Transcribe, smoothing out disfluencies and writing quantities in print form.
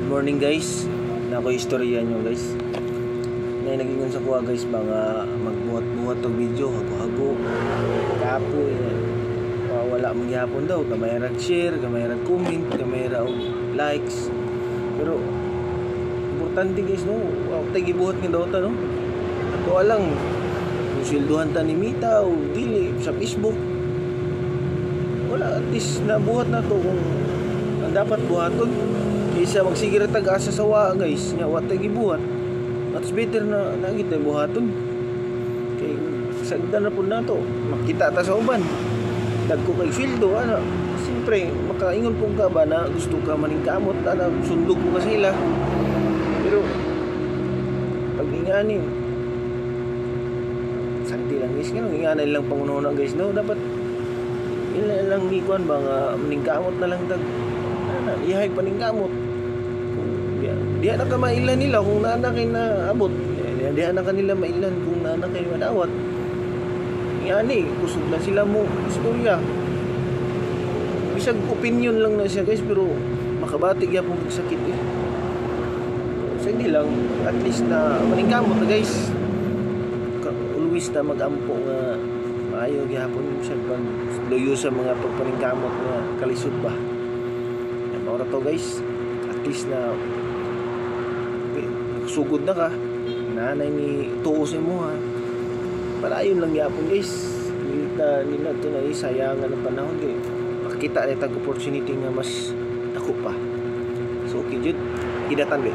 Good morning guys. Nako istorya nyo guys. Nay nagingon sa kuha guys mga magbuhat-buhat og video hago-hago. Kapoy. Wala man gyapon daw, kamay ra share, kamay ra comment, kamay ra og likes. Pero importante guys no, tay gibuhat ni daw ta no. Ato lang kung silduhan ta ni Mita o dili sa Facebook. Wala at least nabuhat na to kung ang dapat buhaton. Isa magsigira tag-asa sa wa guys, nya wa tay gibuhat. Mas better na nagit tay buhaton. Kay sagdan na pud nato, makita ta sa uban. Dagko kay fildo ana. Siyempre makaingon pug ka ba na gusto ka maning kamot ana sundog ko ka sila. Pero pag ingani sakti lang guys, ngano ingani lang pangunahon guys no, dapat ilang gikuan ba nga maning kamot na lang tag ihay paningkamot. Diya na ka mailan nila kung naana kay naabot. Diya na kanila mailan kung naana kay madawat. Yani, kusog na sila mo istorya. Bisag opinion lang na siya guys, pero makabati gyapon kung sakit eh. So hindi lang, at least na maningkamot na guys. Always na mag-ampo nga maayo gyapon siya pag luyo sa mga pagpaningkamot nga kalisod ba. Ora to guys, at least na sugod na ka nanay ni tuos mo ha, palayon lang yapon guys. Nila to na isayangan ng panahon di makita na tag opportunity nga mas dako pa. So okay jud, kidatan be.